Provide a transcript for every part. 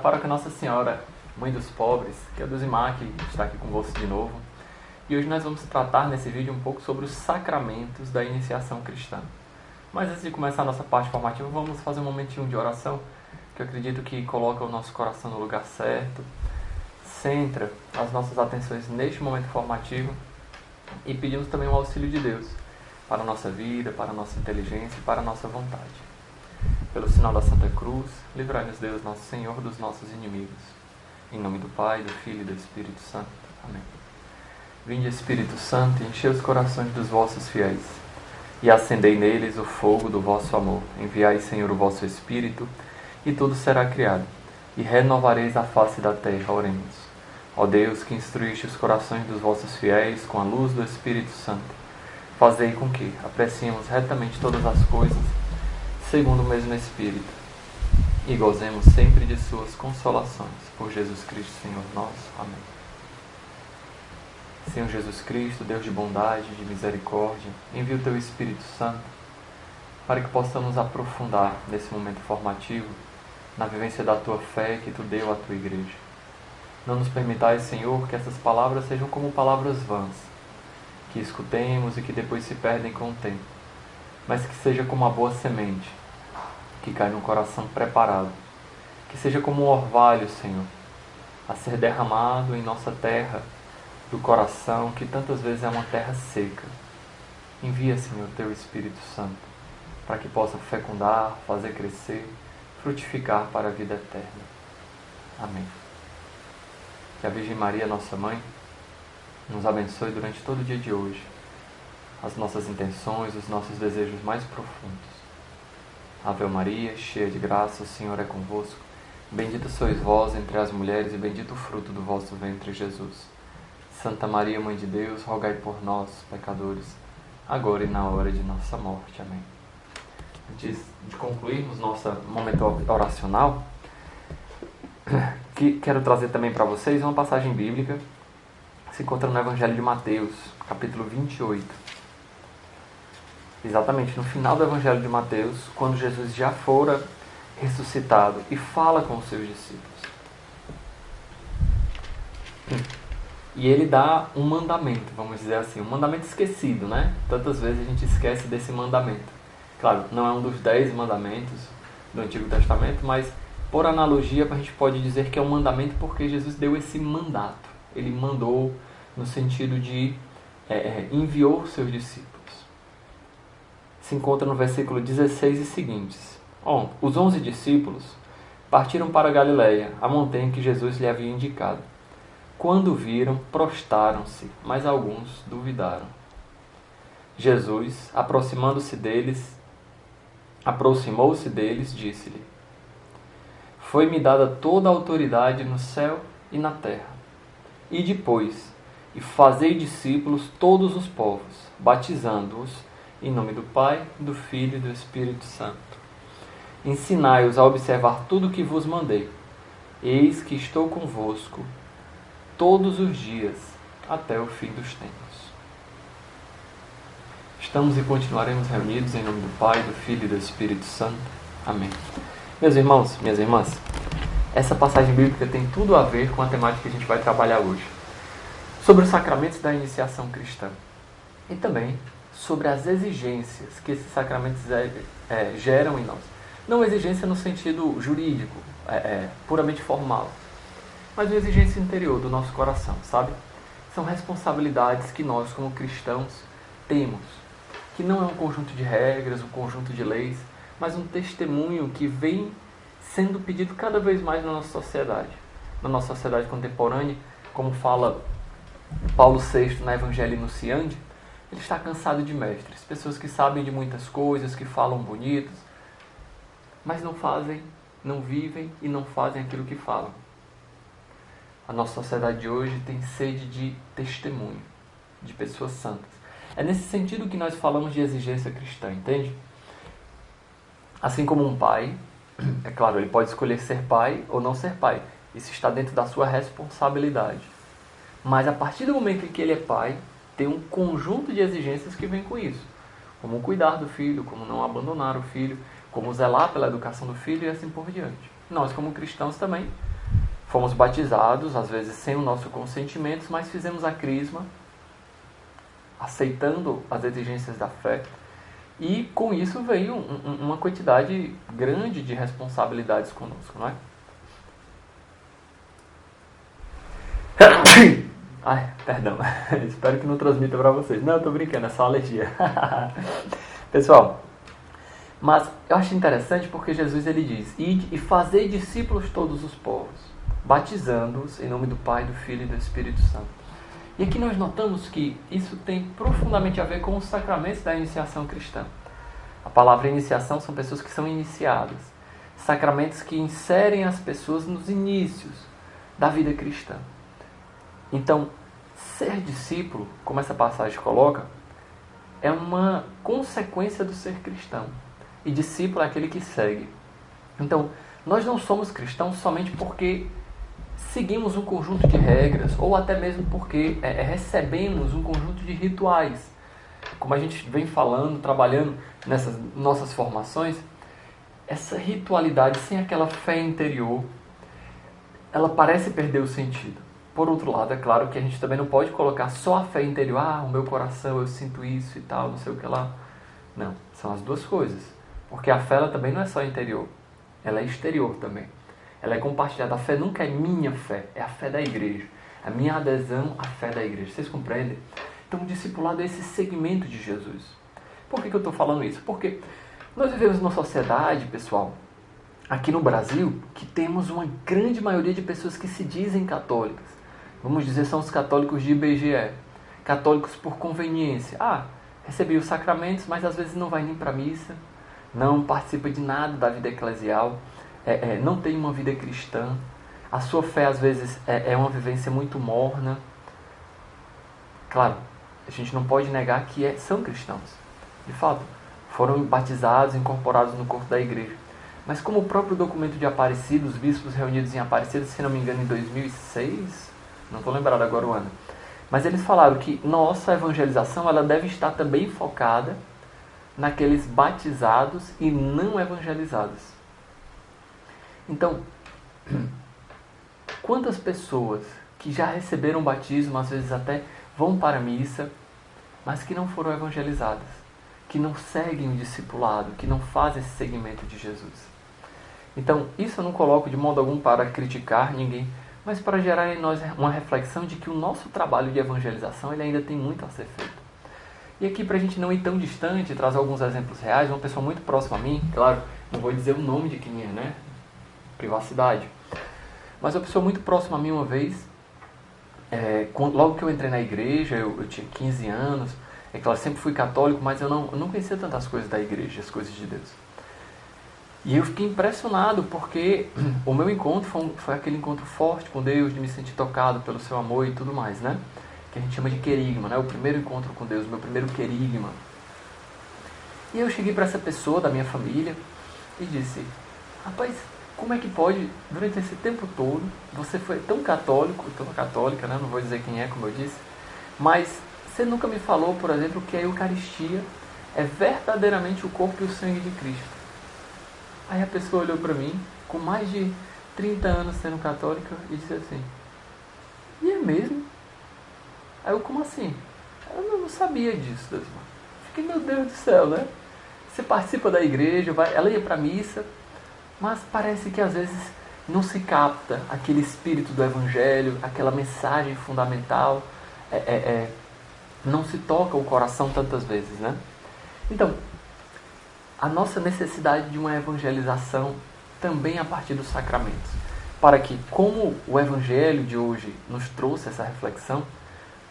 Paróquia Nossa Senhora, Mãe dos Pobres, que é do Zimar, que está aqui convosco de novo. E hoje nós vamos tratar nesse vídeo um pouco sobre os sacramentos da iniciação cristã. Mas antes de começar a nossa parte formativa, vamos fazer um momentinho de oração, que eu acredito que coloca o nosso coração no lugar certo, centra as nossas atenções neste momento formativo e pedimos também o auxílio de Deus para a nossa vida, para a nossa inteligência e para a nossa vontade. Pelo sinal da Santa Cruz, livrai-nos Deus, nosso Senhor, dos nossos inimigos. Em nome do Pai, do Filho e do Espírito Santo. Amém. Vinde, Espírito Santo, e enchei os corações dos vossos fiéis, e acendei neles o fogo do vosso amor. Enviai, Senhor, o vosso Espírito, e tudo será criado, e renovareis a face da terra. Oremos. Ó Deus, que instruíste os corações dos vossos fiéis com a luz do Espírito Santo, fazei com que apreciemos retamente todas as coisas, segundo o mesmo Espírito, e gozemos sempre de suas consolações. Por Jesus Cristo, Senhor nosso. Amém. Senhor Jesus Cristo, Deus de bondade, de misericórdia, envia o Teu Espírito Santo para que possamos aprofundar nesse momento formativo na vivência da Tua fé que Tu deu à Tua Igreja. Não nos permitais, Senhor, que essas palavras sejam como palavras vãs, que escutemos e que depois se perdem com o tempo, mas que seja como a boa semente, que cai num coração preparado, que seja como um orvalho, Senhor, a ser derramado em nossa terra do coração, que tantas vezes é uma terra seca. Envia, Senhor, Teu Espírito Santo, para que possa fecundar, fazer crescer, frutificar para a vida eterna. Amém. Que a Virgem Maria, nossa Mãe, nos abençoe durante todo o dia de hoje, as nossas intenções, os nossos desejos mais profundos. Ave Maria, cheia de graça, o Senhor é convosco. Bendita sois vós entre as mulheres e bendito o fruto do vosso ventre, Jesus. Santa Maria, Mãe de Deus, rogai por nós, pecadores, agora e na hora de nossa morte. Amém. Antes de concluirmos nosso momento oracional, quero trazer também para vocês uma passagem bíblica que se encontra no Evangelho de Mateus, capítulo 28. Exatamente no final do Evangelho de Mateus, quando Jesus já fora ressuscitado e fala com os seus discípulos. E ele dá um mandamento, vamos dizer assim, um mandamento esquecido, né? Tantas vezes a gente esquece desse mandamento. Claro, não é um dos 10 mandamentos do Antigo Testamento, mas por analogia a gente pode dizer que é um mandamento porque Jesus deu esse mandato. Ele mandou no sentido de enviou os seus discípulos. Se encontra no versículo 16 e seguintes. Os 11 discípulos partiram para Galiléia, a montanha que Jesus lhe havia indicado. Quando viram, prostaram-se, mas alguns duvidaram. Jesus, aproximou-se deles, disse-lhe: Foi-me dada toda a autoridade no céu e na terra. E depois, e fazei discípulos todos os povos, batizando-os em nome do Pai, do Filho e do Espírito Santo. Ensinai-os a observar tudo o que vos mandei. Eis que estou convosco todos os dias, até o fim dos tempos. Estamos e continuaremos reunidos em nome do Pai, do Filho e do Espírito Santo. Amém. Meus irmãos, minhas irmãs, essa passagem bíblica tem tudo a ver com a temática que a gente vai trabalhar hoje, sobre os sacramentos da iniciação cristã e também sobre as exigências que esses sacramentos geram em nós. Não exigência no sentido jurídico, puramente formal, mas uma exigência interior do nosso coração, sabe? São responsabilidades que nós, como cristãos, temos, que não é um conjunto de regras, um conjunto de leis, mas um testemunho que vem sendo pedido cada vez mais na nossa sociedade contemporânea, como fala Paulo VI na Evangelii Nuntiandi. Ele está cansado de mestres, pessoas que sabem de muitas coisas, que falam bonitos, mas não fazem, não vivem e não fazem aquilo que falam. A nossa sociedade de hoje tem sede de testemunho, de pessoas santas. É nesse sentido que nós falamos de exigência cristã, entende? Assim como um pai, é claro, ele pode escolher ser pai ou não ser pai. Isso está dentro da sua responsabilidade. Mas a partir do momento em que ele é pai, tem um conjunto de exigências que vem com isso. Como cuidar do filho, como não abandonar o filho, como zelar pela educação do filho e assim por diante. Nós, como cristãos, também Fomos batizados, às vezes sem o nosso consentimento, mas fizemos a crisma, aceitando as exigências da fé. E com isso veio uma quantidade grande de responsabilidades conosco, não é? Ai, perdão. Espero que não transmita para vocês. Não, eu tô brincando, é só alergia. Pessoal, mas eu acho interessante porque Jesus ele diz: ide e fazei discípulos todos os povos, batizando-os em nome do Pai, do Filho e do Espírito Santo. E aqui nós notamos que isso tem profundamente a ver com os sacramentos da iniciação cristã. A palavra iniciação são pessoas que são iniciadas. Sacramentos que inserem as pessoas nos inícios da vida cristã. Então, ser discípulo, como essa passagem coloca, é uma consequência do ser cristão. E discípulo é aquele que segue. Então, nós não somos cristãos somente porque seguimos um conjunto de regras, ou até mesmo porque recebemos um conjunto de rituais. Como a gente vem falando, trabalhando nessas nossas formações, essa ritualidade sem aquela fé interior, ela parece perder o sentido. Por outro lado, é claro que a gente também não pode colocar só a fé interior, o meu coração, eu sinto isso e tal, não sei o que lá. Não, são as duas coisas. Porque a fé ela também não é só interior, ela é exterior também. Ela é compartilhada. A fé nunca é minha fé, é a fé da igreja. A minha adesão à fé da igreja. Vocês compreendem? Então, o discipulado é esse segmento de Jesus. Por que eu estou falando isso? Porque nós vivemos numa sociedade, pessoal, aqui no Brasil, que temos uma grande maioria de pessoas que se dizem católicas. Vamos dizer, são os católicos de IBGE. Católicos por conveniência. Recebi os sacramentos, mas às vezes não vai nem para a missa, não participa de nada da vida eclesial, não tem uma vida cristã. A sua fé, às vezes, é uma vivência muito morna. Claro, a gente não pode negar que são cristãos. De fato, foram batizados, incorporados no corpo da igreja. Mas como o próprio documento de Aparecida, os bispos reunidos em Aparecida, se não me engano, em 2006, não estou lembrado agora o ano, mas eles falaram que nossa evangelização ela deve estar também focada naqueles batizados e não evangelizados. Então, quantas pessoas que já receberam batismo, às vezes até vão para a missa, mas que não foram evangelizadas, que não seguem o discipulado, que não fazem esse seguimento de Jesus. Então, isso eu não coloco de modo algum para criticar ninguém, mas para gerar em nós uma reflexão de que o nosso trabalho de evangelização ele ainda tem muito a ser feito. E aqui, para a gente não ir tão distante, trazer alguns exemplos reais, uma pessoa muito próxima a mim, claro, não vou dizer o nome de quem é, né? Privacidade. Mas uma pessoa muito próxima a mim uma vez, logo que eu entrei na igreja, eu tinha 15 anos, é claro, sempre fui católico, mas eu não conhecia tantas coisas da igreja, as coisas de Deus. E eu fiquei impressionado porque o meu encontro foi aquele encontro forte com Deus, de me sentir tocado pelo seu amor e tudo mais, né? Que a gente chama de querigma, né? O primeiro encontro com Deus, o meu primeiro querigma. E eu cheguei para essa pessoa da minha família e disse: rapaz, como é que pode, durante esse tempo todo, você foi tão católico, tão católica, né? Não vou dizer quem é, como eu disse, mas você nunca me falou, por exemplo, que a Eucaristia é verdadeiramente o corpo e o sangue de Cristo. Aí a pessoa olhou para mim, com mais de 30 anos sendo católica, e disse assim: e é mesmo? Aí eu, como assim? Eu não sabia disso, Deus. Fiquei, meu Deus do céu, né? Você participa da igreja, ela ia para a missa, mas parece que às vezes não se capta aquele espírito do evangelho, aquela mensagem fundamental, não se toca o coração tantas vezes, né? Então, a nossa necessidade de uma evangelização também a partir dos sacramentos, para que, como o evangelho de hoje nos trouxe essa reflexão,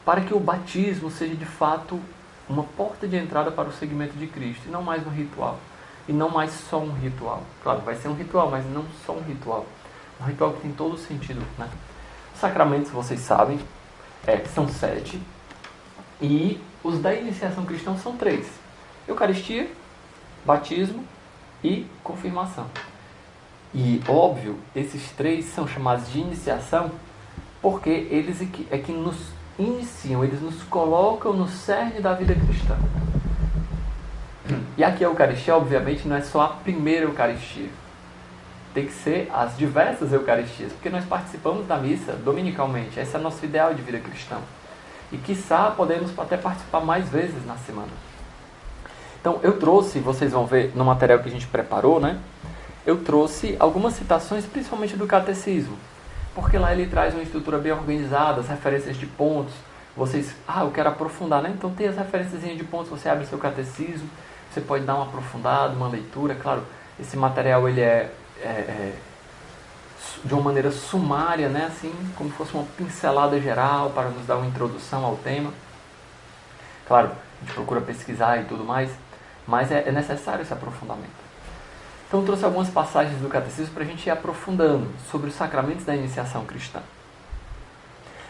para que o batismo seja de fato uma porta de entrada para o seguimento de Cristo, e não mais um ritual, e não mais só um ritual. Claro, vai ser um ritual, mas não só um ritual que tem todo o sentido, né? Os sacramentos, vocês sabem, são 7, e os da iniciação cristã são 3: Eucaristia, batismo e confirmação. E, óbvio, esses 3 são chamados de iniciação porque eles é que nos iniciam, eles nos colocam no cerne da vida cristã. E aqui a Eucaristia, obviamente, não é só a primeira Eucaristia. tem que ser as diversas Eucaristias, porque nós participamos da missa dominicalmente. Esse é o nosso ideal de vida cristã. E, quiçá, podemos até participar mais vezes na semana. Então, eu trouxe, vocês vão ver no material que a gente preparou, né? Eu trouxe algumas citações, principalmente do Catecismo, porque lá ele traz uma estrutura bem organizada, as referências de pontos. Vocês, eu quero aprofundar, né? Então tem as referências de pontos, você abre o seu Catecismo, você pode dar uma aprofundada, uma leitura. Claro, esse material ele é de uma maneira sumária, né? Assim, como se fosse uma pincelada geral para nos dar uma introdução ao tema. Claro, a gente procura pesquisar e tudo mais, mas é necessário esse aprofundamento. Então eu trouxe algumas passagens do Catecismo para a gente ir aprofundando sobre os sacramentos da iniciação cristã.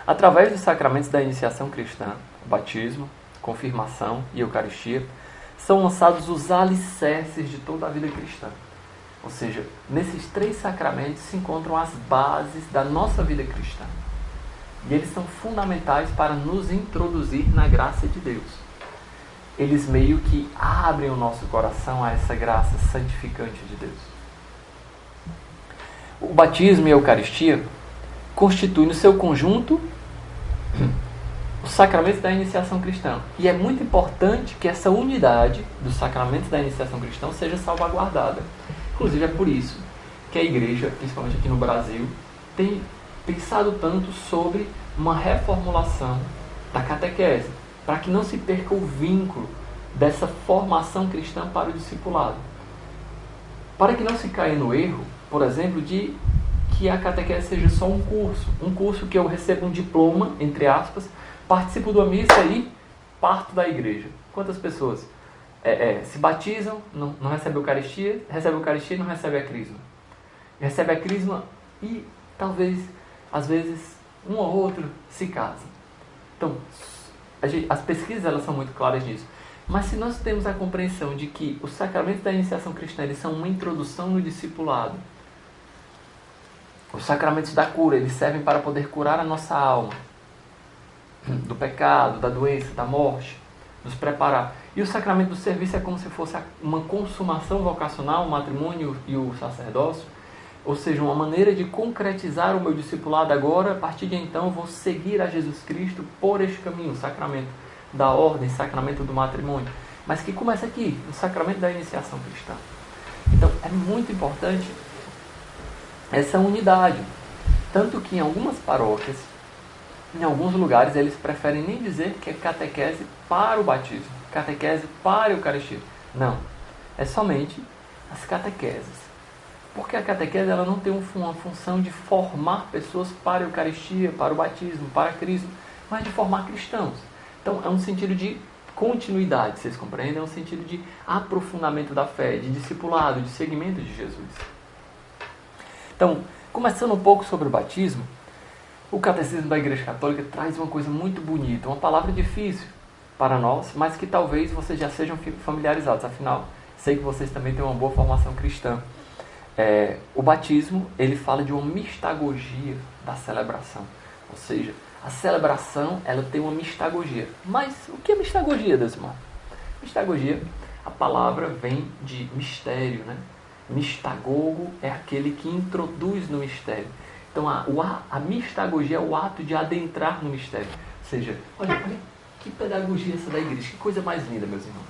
Através dos sacramentos da iniciação cristã, o batismo, confirmação e Eucaristia, são lançados os alicerces de toda a vida cristã. Ou seja, nesses 3 sacramentos se encontram as bases da nossa vida cristã. E eles são fundamentais para nos introduzir na graça de Deus. Eles meio que abrem o nosso coração a essa graça santificante de Deus. O batismo e a Eucaristia constituem no seu conjunto os sacramentos da iniciação cristã. E é muito importante que essa unidade dos sacramentos da iniciação cristã seja salvaguardada. Inclusive é por isso que a Igreja, principalmente aqui no Brasil, tem pensado tanto sobre uma reformulação da catequese, para que não se perca o vínculo dessa formação cristã para o discipulado. Para que não se caia no erro, por exemplo, de que a catequese seja só um curso que eu recebo um diploma, entre aspas, participo da missa e parto da igreja. Quantas pessoas se batizam, não recebem a Eucaristia e não recebem a Crisma. Recebe a Crisma e talvez, às vezes, um ou outro se casa. Então, as pesquisas elas são muito claras nisso. Mas se nós temos a compreensão de que os sacramentos da iniciação cristã eles são uma introdução no discipulado, os sacramentos da cura eles servem para poder curar a nossa alma do pecado, da doença, da morte, nos preparar. E o sacramento do serviço é como se fosse uma consumação vocacional, o matrimônio e o sacerdócio, ou seja, uma maneira de concretizar o meu discipulado agora. A partir de então eu vou seguir a Jesus Cristo por este caminho, o sacramento da ordem, sacramento do matrimônio, mas que começa aqui, no sacramento da iniciação cristã. Então é muito importante essa unidade, tanto que em algumas paróquias, em alguns lugares, eles preferem nem dizer que é catequese para o batismo, catequese para a Eucaristia. Não, é somente as catequeses. Porque a catequese ela não tem uma função de formar pessoas para a Eucaristia, para o batismo, para a Crisma, mas de formar cristãos. Então é um sentido de continuidade, vocês compreendem? É um sentido de aprofundamento da fé, de discipulado, de seguimento de Jesus. Então, começando um pouco sobre o batismo, o Catecismo da Igreja Católica traz uma coisa muito bonita, uma palavra difícil para nós, mas que talvez vocês já sejam familiarizados. Afinal, sei que vocês também têm uma boa formação cristã. O batismo, ele fala de uma mistagogia da celebração. Ou seja, a celebração, ela tem uma mistagogia. Mas o que é mistagogia, Deus irmão? Mistagogia, a palavra vem de mistério, né? Mistagogo é aquele que introduz no mistério. Então a mistagogia é o ato de adentrar no mistério. Ou seja, olha que pedagogia essa da igreja, que coisa mais linda, meus irmãos.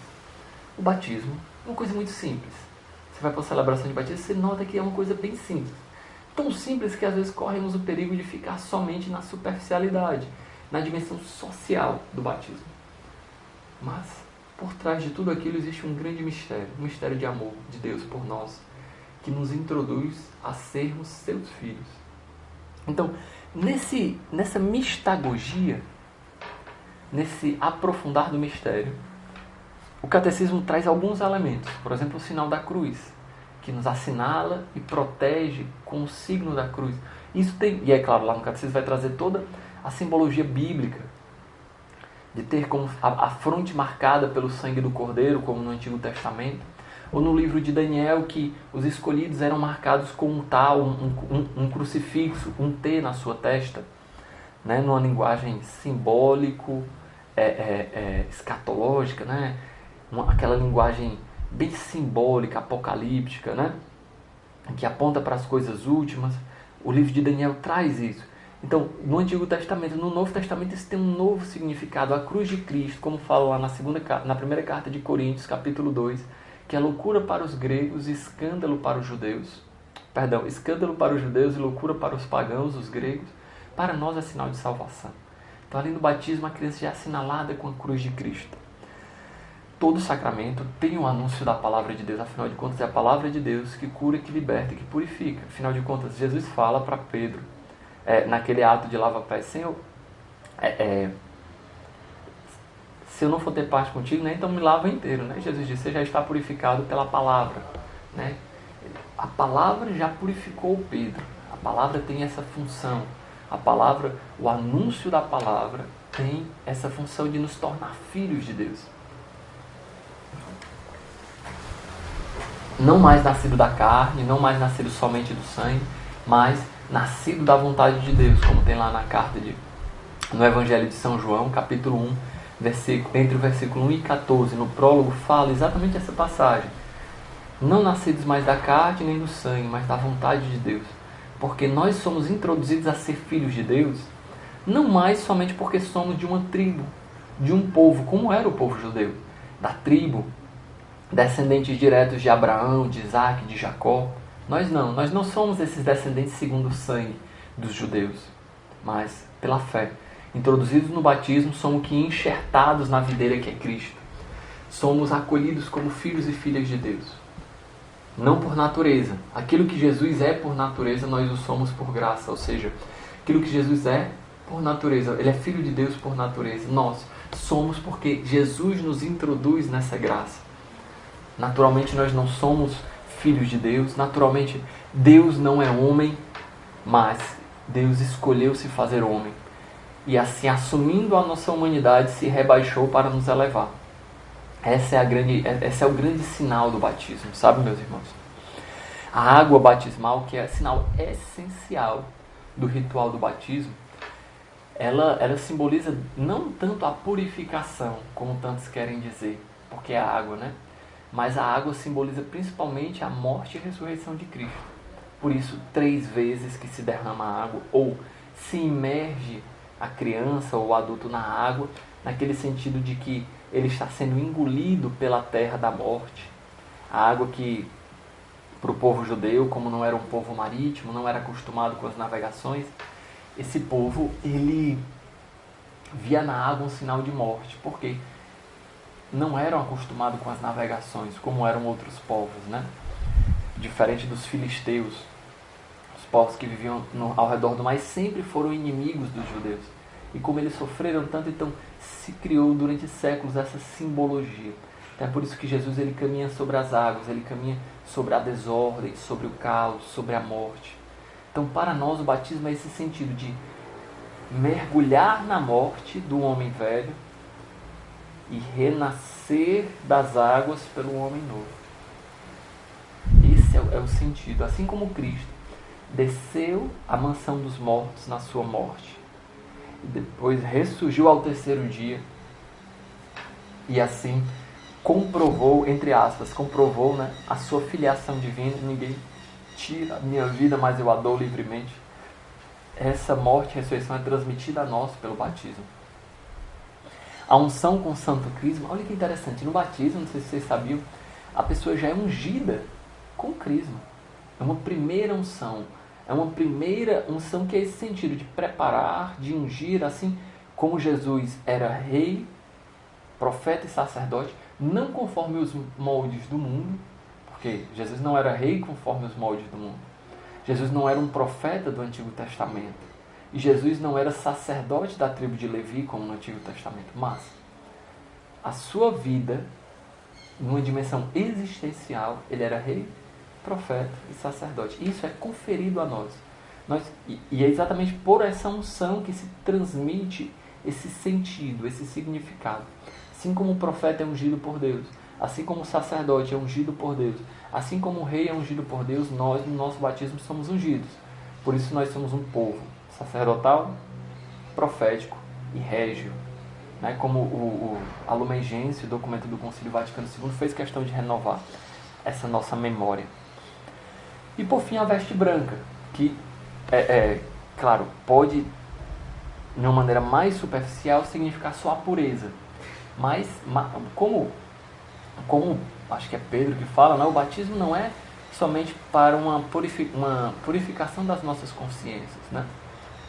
O batismo é uma coisa muito simples. Você vai para a celebração de batismo, você nota que é uma coisa bem simples. Tão simples que às vezes corremos o perigo de ficar somente na superficialidade, na dimensão social do batismo. Mas, por trás de tudo aquilo existe um grande mistério, um mistério de amor de Deus por nós, que nos introduz a sermos seus filhos. Então, nessa mistagogia, nesse aprofundar do mistério, o catecismo traz alguns elementos. Por exemplo, o sinal da cruz, que nos assinala e protege com o signo da cruz. Isso tem, e é claro, lá no catecismo vai trazer toda a simbologia bíblica, de ter como a fronte marcada pelo sangue do Cordeiro, como no Antigo Testamento, ou no livro de Daniel, que os escolhidos eram marcados com um crucifixo, um T na sua testa, né, numa linguagem simbólico, escatológica, né, aquela linguagem bem simbólica, apocalíptica, né? que aponta para as coisas últimas. O livro de Daniel traz isso. Então, no Antigo Testamento, no Novo Testamento, isso tem um novo significado. A cruz de Cristo, como fala lá na primeira carta de Coríntios, capítulo 2, que é loucura para os gregos e escândalo para os judeus. Perdão, escândalo para os judeus e loucura para os pagãos, os gregos. Para nós é sinal de salvação. Então, além do batismo, a criança já é assinalada com a cruz de Cristo. Todo sacramento tem um anúncio da palavra de Deus. Afinal de contas, é a palavra de Deus que cura, que liberta e que purifica. Afinal de contas, Jesus fala para Pedro, naquele ato de lava-pés: Senhor, se eu não for ter parte contigo, né, então me lava inteiro. Né? Jesus disse: você já está purificado pela palavra. Né? A palavra já purificou Pedro. A palavra tem essa função. A palavra, o anúncio da palavra tem essa função de nos tornar filhos de Deus. Não mais nascido da carne, não mais nascido somente do sangue, mas nascido da vontade de Deus, como tem lá no Evangelho de São João, capítulo 1, entre o versículo 1 e 14, no prólogo, fala exatamente essa passagem. Não nascidos mais da carne nem do sangue, mas da vontade de Deus. Porque nós somos introduzidos a ser filhos de Deus, não mais somente porque somos de uma tribo, de um povo, como era o povo judeu, da tribo, descendentes diretos de Abraão, de Isaac, de Jacó. Nós não somos esses descendentes segundo o sangue dos judeus, mas pela fé. Introduzidos no batismo, somos que enxertados na videira que é Cristo. Somos acolhidos como filhos e filhas de Deus. Não por natureza. Aquilo que Jesus é por natureza, nós o somos por graça. Ou seja, aquilo que Jesus é por natureza, Ele é filho de Deus por natureza. Nós somos porque Jesus nos introduz nessa graça. Naturalmente nós não somos filhos de Deus. Naturalmente Deus não é homem, mas Deus escolheu se fazer homem. E assim, assumindo a nossa humanidade, se rebaixou para nos elevar. Esse é o grande sinal do batismo, sabe, meus irmãos? A água batismal, que é sinal essencial do ritual do batismo, ela simboliza não tanto a purificação, como tantos querem dizer, porque é a água, né? Mas a água simboliza principalmente a morte e a ressurreição de Cristo. Por isso, 3 vezes que se derrama a água, ou se imerge a criança ou o adulto na água, naquele sentido de que ele está sendo engolido pela terra da morte. A água que, para o povo judeu, como não era um povo marítimo, não era acostumado com as navegações, esse povo, ele via na água um sinal de morte. Por quê? Não eram acostumados com as navegações, como eram outros povos, né? Diferente dos filisteus, os povos que viviam ao redor do mar sempre foram inimigos dos judeus. E como eles sofreram tanto, então se criou durante séculos essa simbologia. Então é por isso que Jesus ele caminha sobre as águas, ele caminha sobre a desordem, sobre o caos, sobre a morte. Então para nós o batismo é esse sentido de mergulhar na morte do homem velho e renascer das águas pelo homem novo. Esse é o sentido. Assim como Cristo desceu à mansão dos mortos na sua morte, e depois ressurgiu ao 3º dia, e assim comprovou, entre aspas, né, a sua filiação divina. Ninguém tira a minha vida, mas eu a dou livremente. Essa morte e ressurreição é transmitida a nós pelo batismo. A unção com o santo crisma, olha que interessante, no batismo, não sei se vocês sabiam, a pessoa já é ungida com crisma. É uma primeira unção. É uma primeira unção que é esse sentido de preparar, de ungir, assim como Jesus era rei, profeta e sacerdote, não conforme os moldes do mundo, porque Jesus não era rei conforme os moldes do mundo. Jesus não era um profeta do Antigo Testamento. E Jesus não era sacerdote da tribo de Levi, como no Antigo Testamento. Mas a sua vida, numa dimensão existencial, ele era rei, profeta e sacerdote. Isso é conferido a nós. E é exatamente por essa unção que se transmite esse sentido, esse significado. Assim como o profeta é ungido por Deus, assim como o sacerdote é ungido por Deus, assim como o rei é ungido por Deus, nós, no nosso batismo, somos ungidos. Por isso nós somos um povo sacerdotal, profético e régio. Né? Como a Lumen Gentium, o documento do Concílio Vaticano II, fez questão de renovar essa nossa memória. E por fim a veste branca, que claro, pode, de uma maneira mais superficial, significar só a pureza. Mas como acho que é Pedro que fala, né, o batismo não é somente para uma purificação das nossas consciências, né?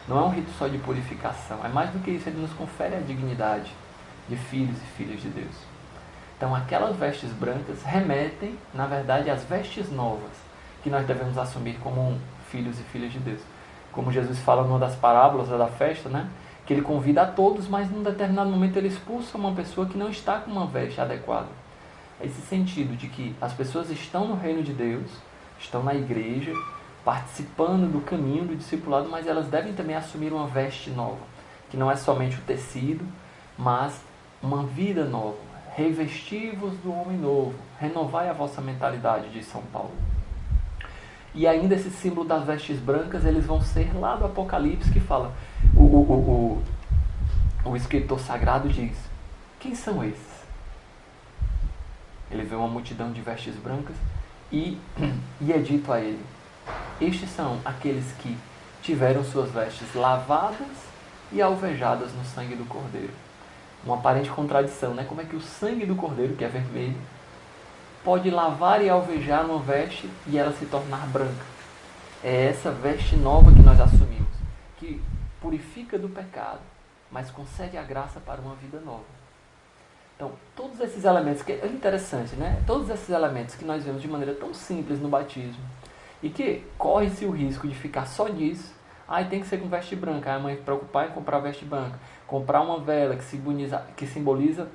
Não é um rito só de purificação, é mais do que isso, ele nos confere a dignidade de filhos e filhas de Deus. Então aquelas vestes brancas remetem, na verdade, às vestes novas que nós devemos assumir como filhos e filhas de Deus. Como Jesus fala numa das parábolas da festa, né? Que ele convida a todos, mas num determinado momento ele expulsa uma pessoa que não está com uma veste adequada. Esse sentido de que as pessoas estão no reino de Deus, estão na igreja, participando do caminho do discipulado, mas elas devem também assumir uma veste nova, que não é somente o tecido, mas uma vida nova. Revesti-vos do homem novo, renovai a vossa mentalidade, diz São Paulo. E ainda esse símbolo das vestes brancas, eles vão ser lá do Apocalipse, que fala, o escritor sagrado diz, quem são esses? Ele vê uma multidão de vestes brancas e é dito a ele, estes são aqueles que tiveram suas vestes lavadas e alvejadas no sangue do Cordeiro. Uma aparente contradição, né? Como é que o sangue do Cordeiro, que é vermelho, pode lavar e alvejar uma veste e ela se tornar branca? É essa veste nova que nós assumimos, que purifica do pecado, mas concede a graça para uma vida nova. Então, todos esses elementos, que é interessante, né? Todos esses elementos que nós vemos de maneira tão simples no batismo, e que corre-se o risco de ficar só nisso, tem que ser com veste branca, aí a mãe se preocupar em comprar veste branca, comprar uma vela que simboliza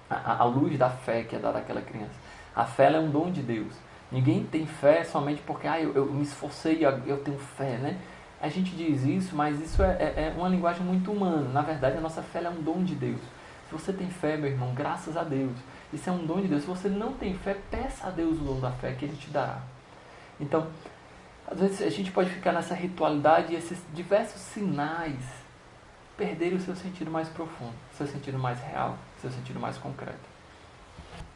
a luz da fé que é dada àquela criança. A fé é um dom de Deus. Ninguém tem fé somente porque eu me esforcei, eu tenho fé, né? A gente diz isso, mas isso é uma linguagem muito humana. Na verdade, a nossa fé é um dom de Deus. Se você tem fé, meu irmão, graças a Deus. Isso é um dom de Deus. Se você não tem fé, peça a Deus o dom da fé que Ele te dará. Então, às vezes a gente pode ficar nessa ritualidade e esses diversos sinais perderem o seu sentido mais profundo, o seu sentido mais real, o seu sentido mais concreto.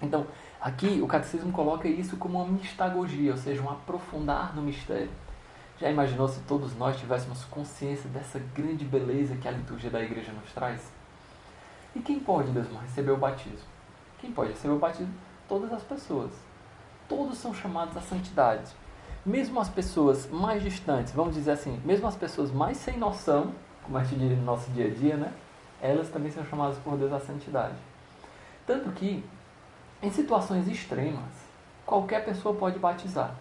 Então, aqui o catecismo coloca isso como uma mistagogia, ou seja, um aprofundar no mistério. Já imaginou se todos nós tivéssemos consciência dessa grande beleza que a liturgia da igreja nos traz? E quem pode, Deus, receber o batismo? Quem pode receber o batismo? Todas as pessoas. Todos são chamados à santidade. Mesmo as pessoas mais distantes, vamos dizer assim, mesmo as pessoas mais sem noção, como a gente diz no nosso dia a dia, né? Elas também são chamadas por Deus à santidade. Tanto que, em situações extremas, qualquer pessoa pode batizar.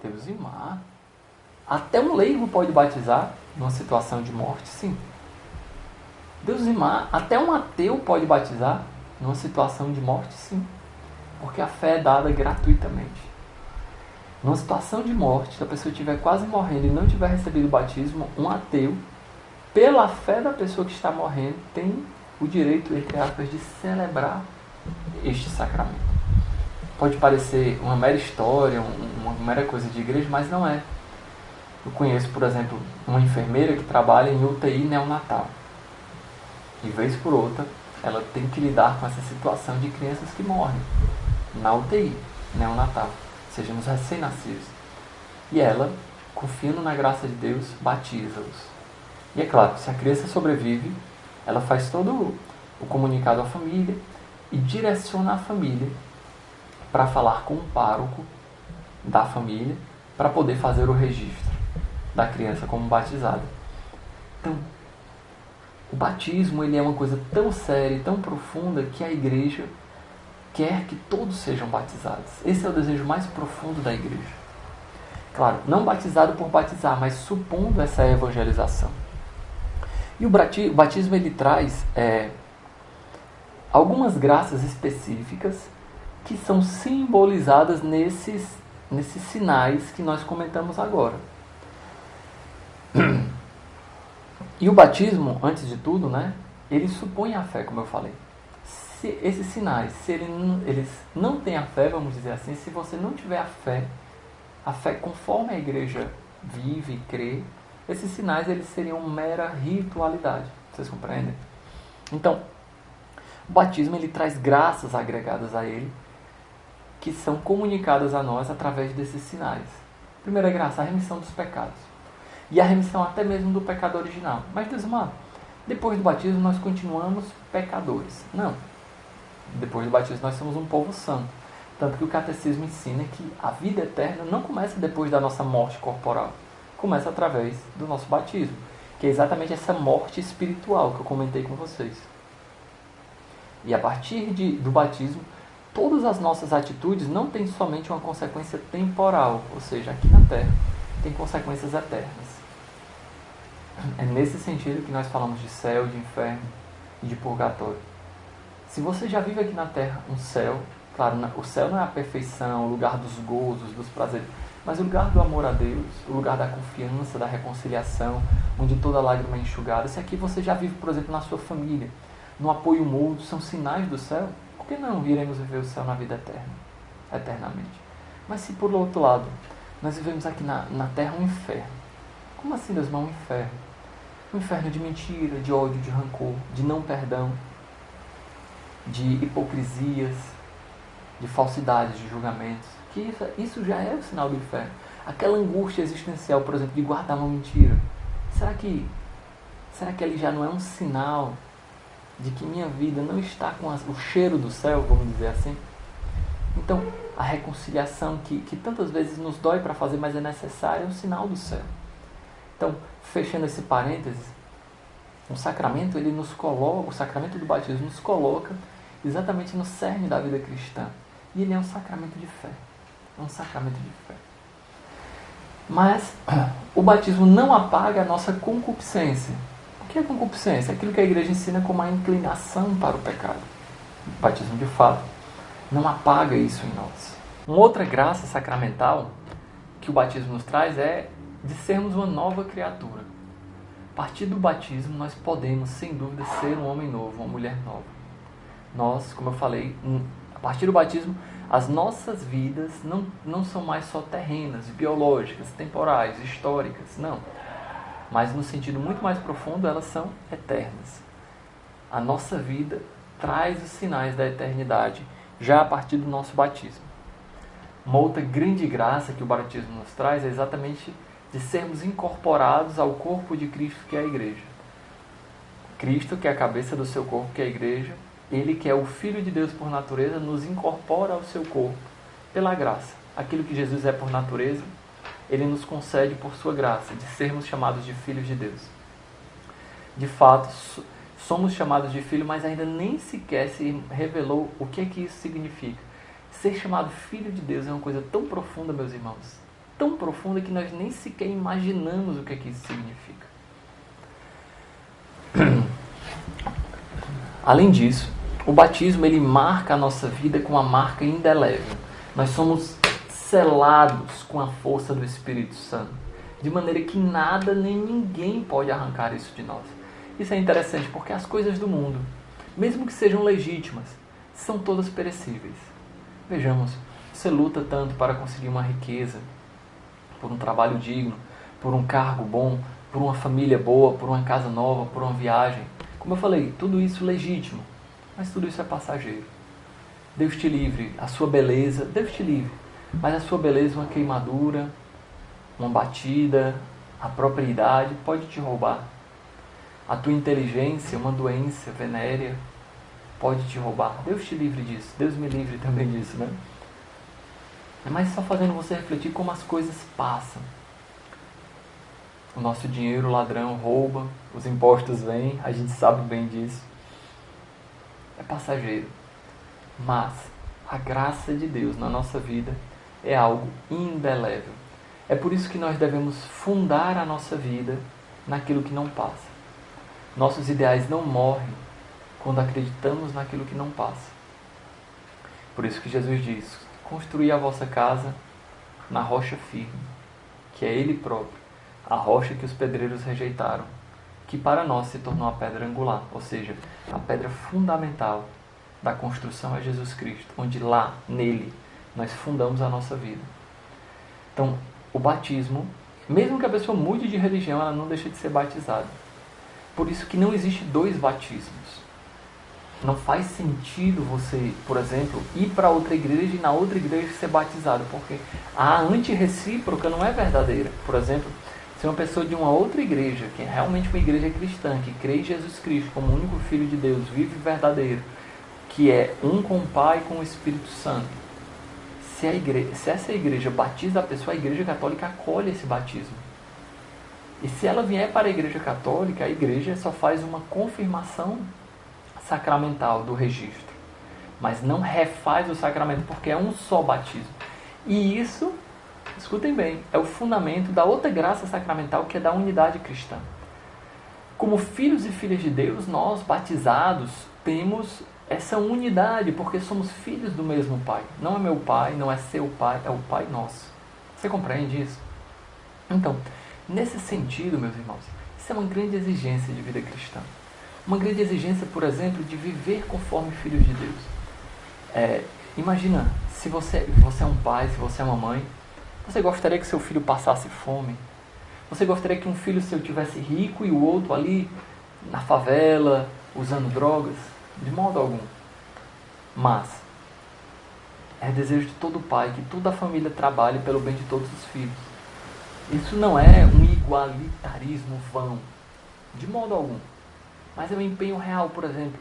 Deus e mar. Até um leigo pode batizar numa situação de morte, sim. Deus e mar. Até um ateu pode batizar numa situação de morte, sim. Porque a fé é dada gratuitamente. Numa situação de morte, se a pessoa estiver quase morrendo e não tiver recebido o batismo, um ateu, pela fé da pessoa que está morrendo, tem o direito, entre aspas, de celebrar este sacramento. Pode parecer uma mera história, uma mera coisa de igreja, mas não é. Eu conheço, por exemplo, uma enfermeira que trabalha em UTI neonatal. E vez por outra, ela tem que lidar com essa situação de crianças que morrem na UTI neonatal, seja nos recém-nascidos. E ela, confiando na graça de Deus, batiza-os. E é claro, se a criança sobrevive, ela faz todo o comunicado à família e direciona a família para falar com o pároco da família para poder fazer o registro da criança como batizada. Então, o batismo ele é uma coisa tão séria e tão profunda que a igreja quer que todos sejam batizados. Esse é o desejo mais profundo da igreja. Claro, não batizado por batizar, mas supondo essa evangelização. E o batismo ele traz algumas graças específicas que são simbolizadas nesses sinais que nós comentamos agora. E o batismo, antes de tudo, né, ele supõe a fé, como eu falei. Se esses sinais, se eles não têm a fé, vamos dizer assim, se você não tiver a fé conforme a igreja vive e crê, esses sinais eles seriam mera ritualidade. Vocês compreendem? Então, o batismo ele traz graças agregadas a ele, que são comunicadas a nós através desses sinais. Primeira graça, a remissão dos pecados. E a remissão até mesmo do pecado original. Mas, Deusmar, depois do batismo nós continuamos pecadores. Não. Depois do batismo nós somos um povo santo. Tanto que o catecismo ensina que a vida eterna não começa depois da nossa morte corporal. Começa através do nosso batismo. Que é exatamente essa morte espiritual que eu comentei com vocês. E a partir do batismo, todas as nossas atitudes não têm somente uma consequência temporal, ou seja, aqui na Terra, tem consequências eternas. É nesse sentido que nós falamos de céu, de inferno e de purgatório. Se você já vive aqui na Terra um céu, claro, o céu não é a perfeição, o lugar dos gozos, dos prazeres, mas o lugar do amor a Deus, o lugar da confiança, da reconciliação, onde toda lágrima é enxugada. Se aqui você já vive, por exemplo, na sua família, no apoio mútuo, são sinais do céu, por que não iremos viver o céu na vida eterna, eternamente? Mas se por outro lado, nós vivemos aqui na Terra um inferno. Como assim, Deus, um inferno? Um inferno de mentira, de ódio, de rancor, de não perdão, de hipocrisias, de falsidades, de julgamentos. Que isso já é o sinal do inferno. Aquela angústia existencial, por exemplo, de guardar uma mentira. Será que ali já não é um sinal de que minha vida não está com o cheiro do céu, vamos dizer assim? Então, a reconciliação que tantas vezes nos dói para fazer, mas é necessária, é um sinal do céu. Então, fechando esse parênteses, o sacramento o sacramento do batismo nos coloca exatamente no cerne da vida cristã. E ele é um sacramento de fé. É um sacramento de fé. Mas o batismo não apaga a nossa concupiscência. O que é concupiscência? É aquilo que a igreja ensina como a inclinação para o pecado. O batismo, de fato, não apaga isso em nós. Uma outra graça sacramental que o batismo nos traz é de sermos uma nova criatura. A partir do batismo, nós podemos, sem dúvida, ser um homem novo, uma mulher nova. Nós, como eu falei, a partir do batismo, as nossas vidas não são mais só terrenas, biológicas, temporais, históricas, não. Mas no sentido muito mais profundo, elas são eternas. A nossa vida traz os sinais da eternidade já a partir do nosso batismo. Uma outra grande graça que o batismo nos traz é exatamente de sermos incorporados ao corpo de Cristo, que é a igreja. Cristo, que é a cabeça do seu corpo, que é a igreja, ele que é o Filho de Deus por natureza, nos incorpora ao seu corpo pela graça. Aquilo que Jesus é por natureza, ele nos concede por sua graça, de sermos chamados de filhos de Deus. De fato, somos chamados de filho, mas ainda nem sequer se revelou o que é que isso significa. Ser chamado filho de Deus é uma coisa tão profunda, meus irmãos, tão profunda que nós nem sequer imaginamos o que é que isso significa. Além disso, o batismo ele marca a nossa vida com uma marca indelével. Nós somos selados com a força do Espírito Santo, de maneira que nada nem ninguém pode arrancar isso de nós. Isso é interessante porque as coisas do mundo, mesmo que sejam legítimas, são todas perecíveis. Vejamos, você luta tanto para conseguir uma riqueza, por um trabalho digno, por um cargo bom, por uma família boa, por uma casa nova, por uma viagem. Como eu falei, tudo isso legítimo, mas tudo isso é passageiro. Deus te livre, a sua beleza, Deus te livre, mas a sua beleza, uma queimadura, uma batida, a própria idade pode te roubar. A tua inteligência, uma doença venérea, pode te roubar. Deus te livre disso, Deus me livre também disso, né? Mas só fazendo você refletir como as coisas passam. O nosso dinheiro, o ladrão rouba, os impostos vêm, a gente sabe bem disso. É passageiro. Mas a graça de Deus na nossa vida é algo indelével. É por isso que nós devemos fundar a nossa vida naquilo que não passa. Nossos ideais não morrem quando acreditamos naquilo que não passa. Por isso que Jesus diz: construí a vossa casa na rocha firme, que é Ele próprio, a rocha que os pedreiros rejeitaram, que para nós se tornou a pedra angular, ou seja, a pedra fundamental da construção é Jesus Cristo, onde lá, nele, nós fundamos a nossa vida. Então, o batismo, mesmo que a pessoa mude de religião, ela não deixa de ser batizada. Por isso que não existe dois batismos. Não faz sentido você, por exemplo, ir para outra igreja e na outra igreja ser batizado, porque a antirrecíproca não é verdadeira. Por exemplo, se uma pessoa de uma outra igreja, que é realmente uma igreja cristã, que crê em Jesus Cristo como o único Filho de Deus, vive verdadeiro, que é um com o Pai e com o Espírito Santo, se essa igreja batiza a pessoa, a igreja católica acolhe esse batismo. E se ela vier para a igreja católica, a igreja só faz uma confirmação sacramental do registro, mas não refaz o sacramento, porque é um só batismo. E isso, escutem bem, é o fundamento da outra graça sacramental, que é da unidade cristã. Como filhos e filhas de Deus, nós, batizados, temos essa unidade, porque somos filhos do mesmo Pai. Não é meu Pai, não é seu Pai, é o Pai nosso. Você compreende isso? Então, nesse sentido, meus irmãos, isso é uma grande exigência de vida cristã. Uma grande exigência, por exemplo, de viver conforme filhos de Deus. Imagina, se você é um pai, se você é uma mãe, você gostaria que seu filho passasse fome? Você gostaria que um filho seu tivesse rico e o outro ali na favela, usando drogas? De modo algum. Mas é desejo de todo pai que toda a família trabalhe pelo bem de todos os filhos. Isso não é um igualitarismo vão, de modo algum. Mas é um empenho real, por exemplo,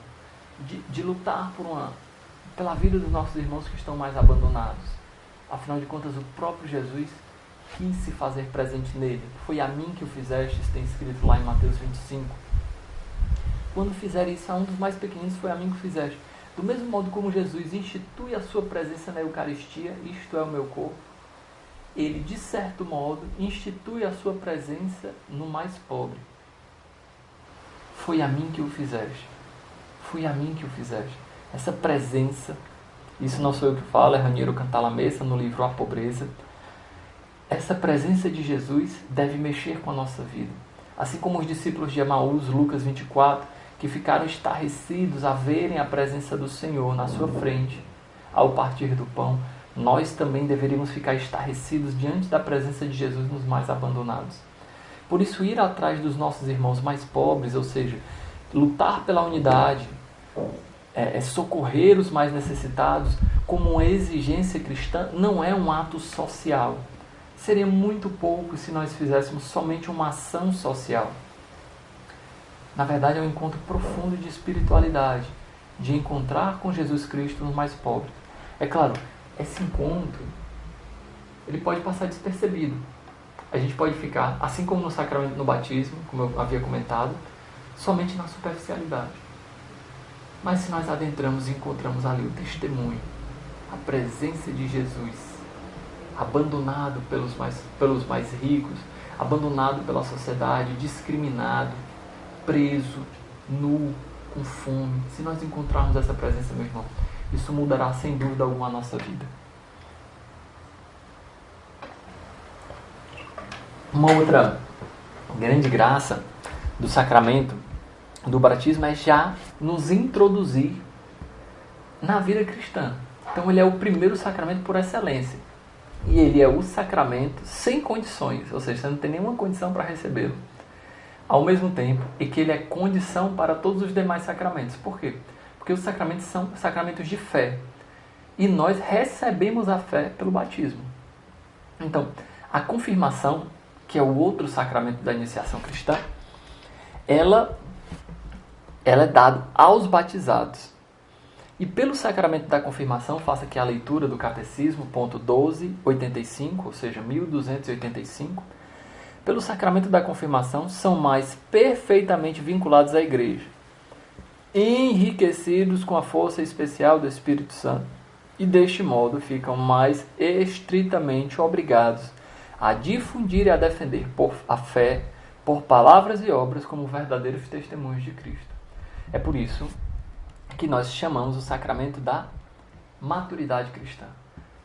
de lutar pela vida dos nossos irmãos que estão mais abandonados. Afinal de contas, o próprio Jesus quis se fazer presente nele. Foi a mim que o fizestes, tem escrito lá em Mateus 25. Quando fizer isso a um dos mais pequeninos, foi a mim que o fizeste. Do mesmo modo como Jesus institui a sua presença na Eucaristia, isto é o meu corpo, ele, de certo modo, institui a sua presença no mais pobre. Foi a mim que o fizeste. Foi a mim que o fizeste. Essa presença, isso não sou eu que falo, é Raniero Cantalamessa no livro A Pobreza. Essa presença de Jesus deve mexer com a nossa vida. Assim como os discípulos de Emaús, Lucas 24, que ficaram estarrecidos a verem a presença do Senhor na sua frente, ao partir do pão, nós também deveríamos ficar estarrecidos diante da presença de Jesus nos mais abandonados. Por isso, ir atrás dos nossos irmãos mais pobres, ou seja, lutar pela unidade, socorrer os mais necessitados, como uma exigência cristã, não é um ato social. Seria muito pouco se nós fizéssemos somente uma ação social. Na verdade, é um encontro profundo de espiritualidade, de encontrar com Jesus Cristo nos mais pobres. É claro, esse encontro, ele pode passar despercebido. A gente pode ficar, assim como no sacramento no batismo, como eu havia comentado, somente na superficialidade. Mas se nós adentramos e encontramos ali o testemunho, a presença de Jesus, abandonado pelos mais ricos, abandonado pela sociedade, discriminado, preso, nu, com fome, se nós encontrarmos essa presença, meu irmão, isso mudará sem dúvida alguma a nossa vida. Uma outra grande graça do sacramento do batismo é já nos introduzir na vida cristã. Então ele é o primeiro sacramento por excelência. E ele é o sacramento sem condições, ou seja, você não tem nenhuma condição para recebê-lo. Ao mesmo tempo, e que ele é condição para todos os demais sacramentos. Por quê? Porque os sacramentos são sacramentos de fé. E nós recebemos a fé pelo batismo. Então, a confirmação, que é o outro sacramento da iniciação cristã, ela é dada aos batizados. E pelo sacramento da confirmação, faça aqui a leitura do Catecismo, ponto 1285, ou seja, 1285. Pelo sacramento da confirmação, são mais perfeitamente vinculados à Igreja, enriquecidos com a força especial do Espírito Santo, e deste modo ficam mais estritamente obrigados a difundir e a defender a fé por palavras e obras como verdadeiros testemunhos de Cristo. É por isso que nós chamamos o sacramento da maturidade cristã.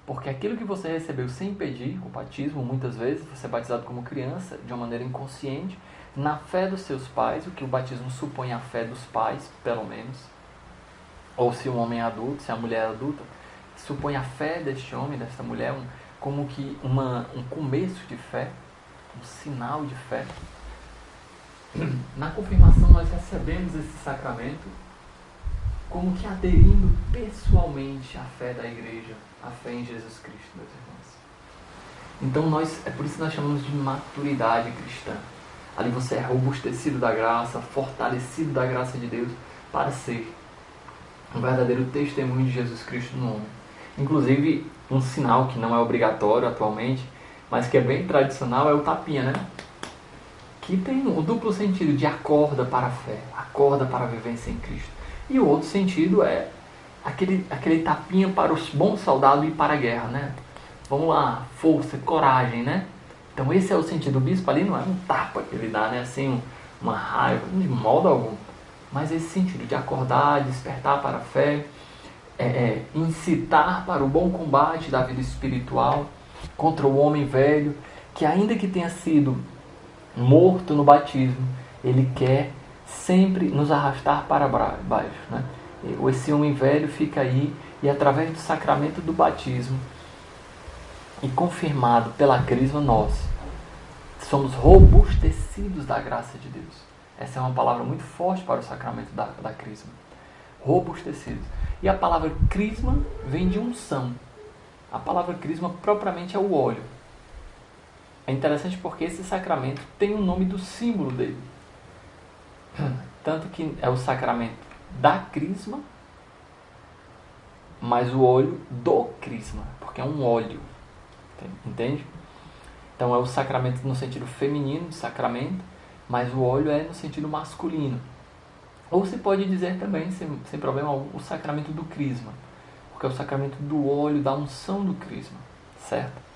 Porque aquilo que você recebeu sem pedir, o batismo, muitas vezes, você é batizado como criança, de uma maneira inconsciente, na fé dos seus pais, o que o batismo supõe a fé dos pais, pelo menos. Ou se um homem é adulto, se a mulher é adulta, supõe a fé deste homem, desta mulher, como que um começo de fé, um sinal de fé. Na confirmação nós recebemos esse sacramento como que aderindo pessoalmente à fé da igreja, à fé em Jesus Cristo, meus irmãos. Então é por isso que nós chamamos de maturidade cristã. Ali você é robustecido da graça, fortalecido da graça de Deus para ser um verdadeiro testemunho de Jesus Cristo no homem. Inclusive, um sinal que não é obrigatório atualmente, mas que é bem tradicional, é o tapinha, né? Que tem o duplo sentido de acorda para a fé, acorda para a vivência em Cristo. E o outro sentido é aquele tapinha para os bons soldados ir para a guerra, né? Vamos lá, força, coragem, né? Então esse é o sentido. O bispo ali não é um tapa que ele dá, né? Assim, uma raiva, de modo algum. Mas esse sentido de acordar, despertar para a fé, incitar para o bom combate da vida espiritual contra o homem velho, que ainda que tenha sido morto no batismo, ele quer sempre nos arrastar para baixo, né? Esse homem velho fica aí e através do sacramento do batismo e confirmado pela crisma, nós somos robustecidos da graça de Deus. Essa é uma palavra muito forte para o sacramento da crisma. Robustecidos. E a palavra crisma vem de unção. A palavra crisma propriamente é o óleo. É interessante porque esse sacramento tem o nome do símbolo dele. Tanto que é o sacramento da crisma, mas o óleo do crisma, porque é um óleo. Entende? Então é o sacramento no sentido feminino de sacramento, mas o óleo é no sentido masculino. Ou se pode dizer também, sem problema algum, o sacramento do crisma, porque é o sacramento do óleo, da unção do crisma, certo?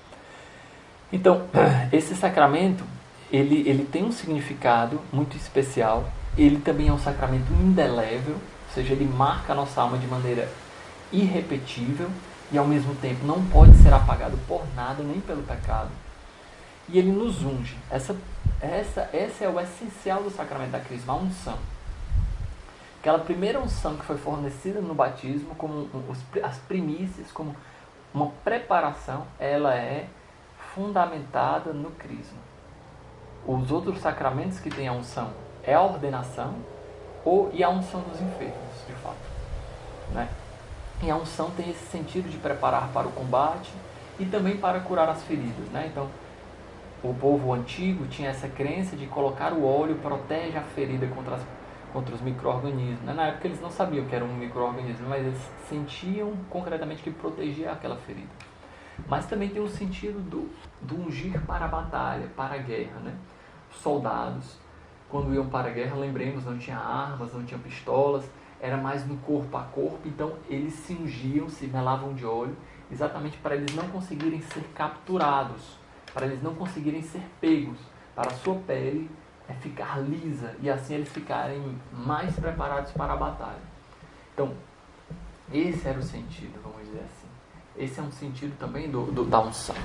Então, esse sacramento, ele tem um significado muito especial. Ele também é um sacramento indelével, ou seja, ele marca a nossa alma de maneira irrepetível e ao mesmo tempo não pode ser apagado por nada, nem pelo pecado. E ele nos unge. Essa é o essencial do sacramento da crisma, a unção. Aquela primeira unção que foi fornecida no batismo, como as primícias, como uma preparação, ela é fundamentada no crisma. Os outros sacramentos que têm a unção é a ordenação e a unção dos enfermos, de fato, né? E a unção tem esse sentido de preparar para o combate e também para curar as feridas, né? Então, o povo antigo tinha essa crença de colocar o óleo protege a ferida contra os micro-organismos, né? Na época eles não sabiam que era um micro-organismo, mas eles sentiam concretamente que protegia aquela ferida. Mas também tem o sentido do ungir para a batalha, para a guerra, né? Soldados, quando iam para a guerra, lembremos, não tinha armas, não tinha pistolas, era mais no corpo a corpo, então eles se ungiam, se melavam de óleo, exatamente para eles não conseguirem ser capturados, para eles não conseguirem ser pegos, para a sua pele ficar lisa e assim eles ficarem mais preparados para a batalha. Então, esse era o sentido, vamos dizer assim. Esse é um sentido também da unção.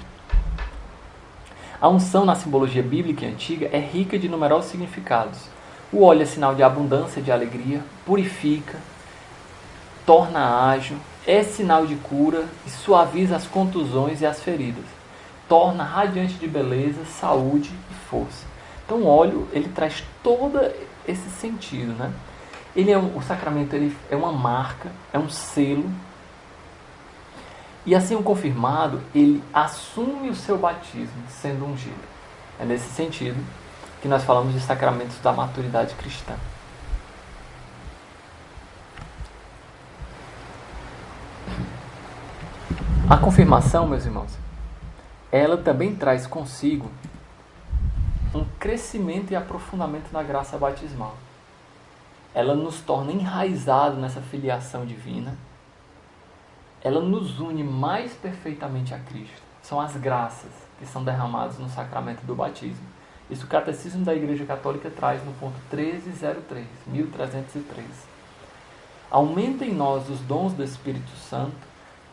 A unção na simbologia bíblica antiga é rica de numerosos significados. O óleo é sinal de abundância, de alegria, purifica, torna ágil, é sinal de cura e suaviza as contusões e as feridas. Torna radiante de beleza, saúde e força. Então o óleo, ele traz todo esse sentido, né? O sacramento ele é uma marca, é um selo. E assim o confirmado, ele assume o seu batismo sendo ungido. É nesse sentido que nós falamos de sacramentos da maturidade cristã. A confirmação, meus irmãos, ela também traz consigo um crescimento e aprofundamento na graça batismal. Ela nos torna enraizados nessa filiação divina. Ela nos une mais perfeitamente a Cristo. São as graças que são derramadas no sacramento do batismo. Isso o Catecismo da Igreja Católica traz no ponto 1303, 1303. Aumenta em nós os dons do Espírito Santo,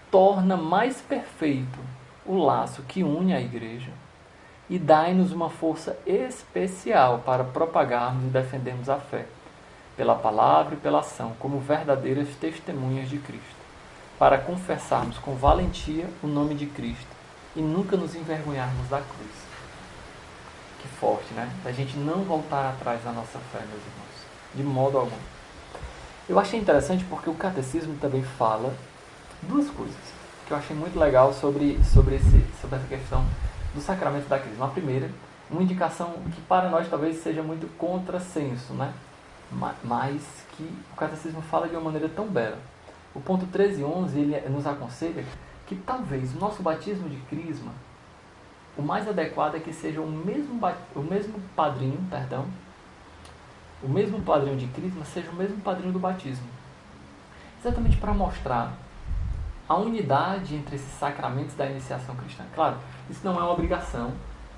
torna mais perfeito o laço que une a Igreja e dai-nos uma força especial para propagarmos e defendermos a fé, pela palavra e pela ação, como verdadeiras testemunhas de Cristo, para confessarmos com valentia o nome de Cristo e nunca nos envergonharmos da cruz. Que forte, né? A gente não voltar atrás da nossa fé, meus irmãos, de modo algum. Eu achei interessante porque o catecismo também fala duas coisas que eu achei muito legal sobre essa questão do sacramento da crisma. A primeira, uma indicação que para nós talvez seja muito contrassenso, né? Mas que o catecismo fala de uma maneira tão bela. O ponto 13 e 11 ele nos aconselha que talvez o nosso batismo de crisma, o mais adequado é que seja o mesmo padrinho de crisma seja o mesmo padrinho do batismo. Exatamente para mostrar a unidade entre esses sacramentos da iniciação cristã. Claro, isso não é uma obrigação,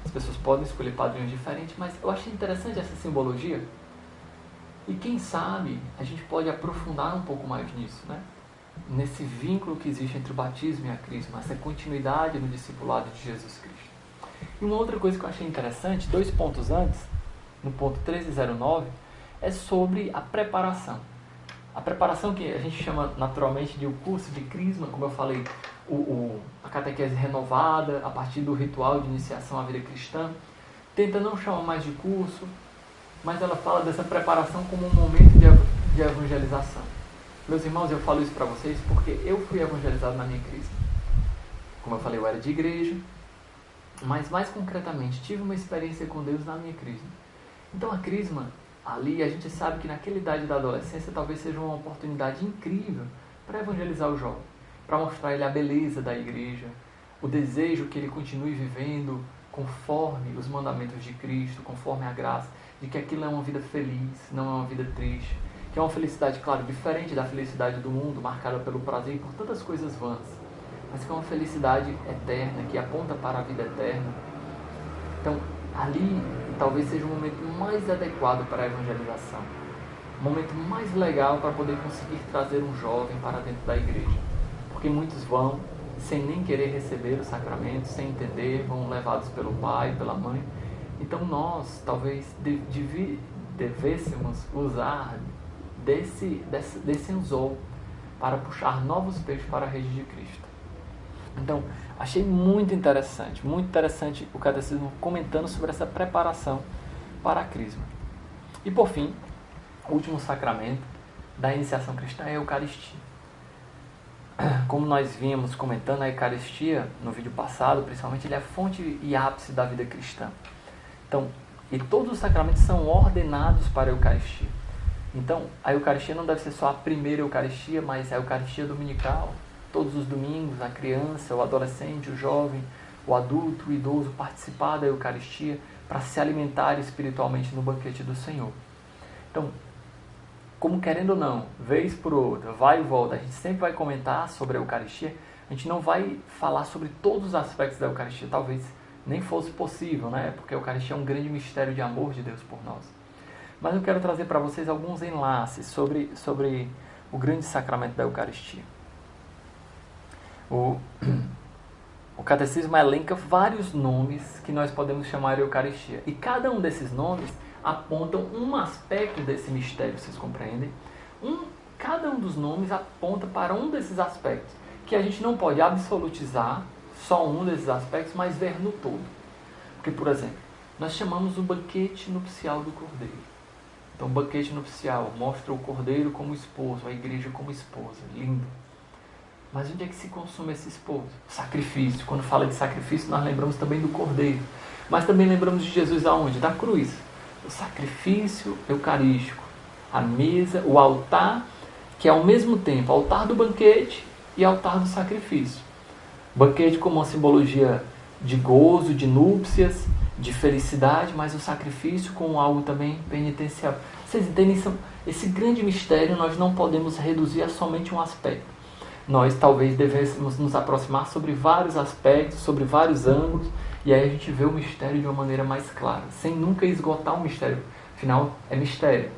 as pessoas podem escolher padrinhos diferentes, mas eu achei interessante essa simbologia e quem sabe a gente pode aprofundar um pouco mais nisso, né? Nesse vínculo que existe entre o batismo e a crisma, essa continuidade no discipulado de Jesus Cristo. E uma outra coisa que eu achei interessante, 2 pontos antes, no ponto 1309, é sobre a preparação. A preparação que a gente chama naturalmente de o curso de crisma, como eu falei, a catequese renovada, a partir do ritual de iniciação à vida cristã, tenta não chamar mais de curso, mas ela fala dessa preparação como um momento de evangelização. Meus irmãos, eu falo isso para vocês porque eu fui evangelizado na minha crisma. Como eu falei, eu era de igreja, mas mais concretamente, tive uma experiência com Deus na minha crisma. Então a crisma, ali, a gente sabe que naquela idade da adolescência talvez seja uma oportunidade incrível para evangelizar o jovem, para mostrar a ele a beleza da igreja, o desejo que ele continue vivendo conforme os mandamentos de Cristo, conforme a graça, de que aquilo é uma vida feliz, não é uma vida triste, que é uma felicidade, claro, diferente da felicidade do mundo, marcada pelo prazer e por tantas coisas vãs, mas que é uma felicidade eterna, que aponta para a vida eterna. Então, ali, talvez seja o momento mais adequado para a evangelização, o momento mais legal para poder conseguir trazer um jovem para dentro da igreja, porque muitos vão sem nem querer receber o sacramento, sem entender, vão levados pelo pai, pela mãe. Então nós talvez devêssemos usar desse anzol para puxar novos peixes para a rede de Cristo. Então, achei muito interessante o catecismo comentando sobre essa preparação para a crisma. E por fim, o último sacramento da iniciação cristã é a Eucaristia. Como nós vínhamos comentando, a Eucaristia, no vídeo passado, principalmente, ele é a fonte e ápice da vida cristã. Então, e todos os sacramentos são ordenados para a Eucaristia. Então, a Eucaristia não deve ser só a primeira Eucaristia, mas a Eucaristia dominical. Todos os domingos, a criança, o adolescente, o jovem, o adulto, o idoso participar da Eucaristia para se alimentar espiritualmente no banquete do Senhor. Então, como querendo ou não, vez por outra, vai e volta, a gente sempre vai comentar sobre a Eucaristia, a gente não vai falar sobre todos os aspectos da Eucaristia, talvez nem fosse possível, né? Porque a Eucaristia é um grande mistério de amor de Deus por nós. Mas eu quero trazer para vocês alguns enlaces sobre o grande sacramento da Eucaristia. O catecismo elenca vários nomes que nós podemos chamar de Eucaristia. E cada um desses nomes apontam um aspecto desse mistério, vocês compreendem? Cada um dos nomes aponta para um desses aspectos, que a gente não pode absolutizar só um desses aspectos, mas ver no todo. Porque, por exemplo, nós chamamos o banquete nupcial do Cordeiro. Então, o banquete nupcial mostra o Cordeiro como esposo, a igreja como esposa. Lindo. Mas onde é que se consome esse esposo? Sacrifício. Quando fala de sacrifício, nós lembramos também do Cordeiro. Mas também lembramos de Jesus aonde? Da cruz. O sacrifício eucarístico. A mesa, o altar, que é ao mesmo tempo altar do banquete e altar do sacrifício. Banquete como uma simbologia de gozo, de núpcias, de felicidade, mas o sacrifício como algo também penitencial. Vocês entendem? Esse grande mistério nós não podemos reduzir a somente um aspecto. Nós talvez devêssemos nos aproximar sobre vários aspectos, sobre vários ângulos, e aí a gente vê o mistério de uma maneira mais clara, sem nunca esgotar o mistério. Afinal, é mistério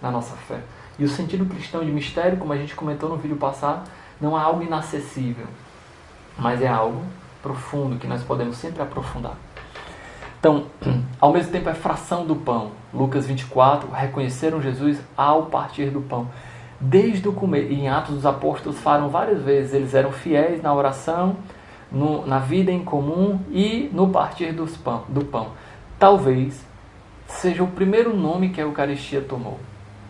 na nossa fé. E o sentido cristão de mistério, como a gente comentou no vídeo passado, não é algo inacessível, mas é algo profundo, que nós podemos sempre aprofundar. Então, ao mesmo tempo é fração do pão. Lucas 24, reconheceram Jesus ao partir do pão. Desde o começo, em Atos dos Apóstolos falam várias vezes, eles eram fiéis na oração, na vida em comum e no partir do pão. Talvez seja o primeiro nome que a Eucaristia tomou.